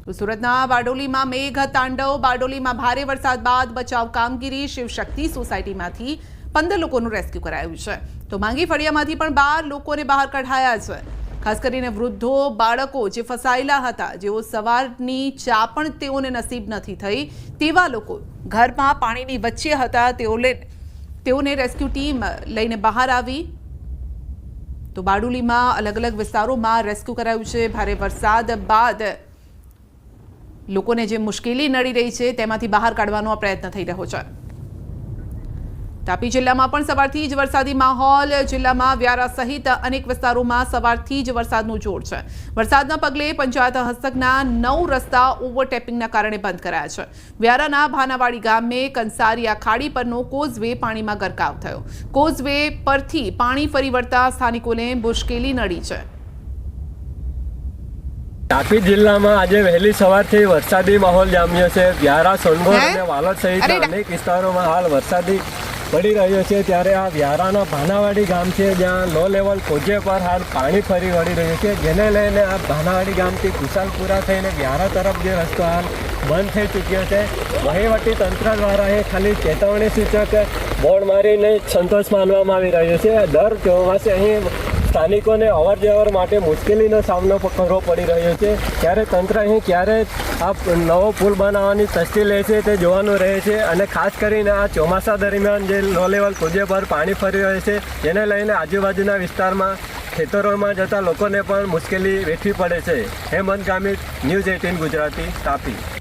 તો સુરતના બારડોલીમાં મેઘ તાંડવ। બારડોલીમાં ભારે વરસાદ બાદ બચાવ કામગીરી। શિવશક્તિ સોસાયટીમાંથી 15 લોકોનું રેસ્ક્યુ કરાયું છે। તો માંગી ફળિયામાંથી પણ 12 લોકોને બહાર કઢાયા છે। ખાસ કરીને વૃદ્ધો, બાળકો જે ફસાયેલા હતા, જેઓ સવારની ચા પણ તેઓને નસીબ નથી થઈ, તેવા લોકો ઘરમાં પાણીની વચ્ચે હતા, તેઓને રેસ્ક્યુ ટીમ લઈને બહાર આવી। તો બારડોલીમાં અલગ અલગ વિસ્તારોમાં રેસ્ક્યુ કરાયું છે। ભારે વરસાદ બાદ લોકોને જે મુશ્કેલી નડી રહી છે તેમાંથી બહાર કાઢવાનો આ પ્રયત્ન થઈ રહ્યો છે। તાપી જિલ્લામાં પણ સવારથી જ વરસાદી માહોલ। જિલ્લામાં વ્યારા સહિત અનેક વિસ્તારોમાં સવારથી જ વરસાદનું જોર છે। વરસાદના પગલે પંચાયત હસ્તકના 9 રસ્તા ઓવરટેપિંગના કારણે બંધ કરાયા છે। વ્યારાના ભાનાવાડી ગામે કંસારિયા ખાડી પરનો કોઝવે પાણીમાં ગરકાવ થયો। કોઝવે પરથી પાણી ફરી વળતા સ્થાનિકોને મુશ્કેલી નડી છે। તાપી જિલ્લામાં આજે વહેલી સવારથી વરસાદી માહોલ જામ્યો છે। વ્યારા, સોનગઢ અને વાલોડ સહિત અનેક વિસ્તારોમાં હાલ વરસાદી પડી રહ્યો છે। ત્યારે આ વ્યારાના ભાનાવાડી ગામ છે, જ્યાં લો લેવલ કોઝવે પર હાલ પાણી ફરી વળી રહ્યું છે, જેને લઈને આ ભાનાવાડી ગામથી કુશાલપુરા થઈને વ્યારા તરફ જે રસ્તો હાલ બંધ થઈ ચૂક્યો છે। વહીવટી તંત્ર દ્વારા અહીં ખાલી ચેતવણી સૂચક બોર્ડ મારીને સંતોષ માનવામાં આવી રહ્યો છે। દર ચોમાસે અહીં સ્થાનિકોને અવર જવર માટે મુશ્કેલીનો સામનો કરવો પડી રહ્યો છે। ત્યારે તંત્ર અહીં ક્યારે આ નવો પુલ બનાવવાની તસ્દી લે છે તે જોવાનું રહે છે। અને ખાસ કરીને આ ચોમાસા દરમિયાન જે લો લેવલ કોઝવે પર પાણી ફરી રહ્યું છે, જેને લઈને આજુબાજુના વિસ્તારમાં ખેતરોમાં જતા લોકોને પણ મુશ્કેલી વેઠવી પડે છે। હેમંત ગામિત, ન્યૂઝ 18 ગુજરાતી, તાપી।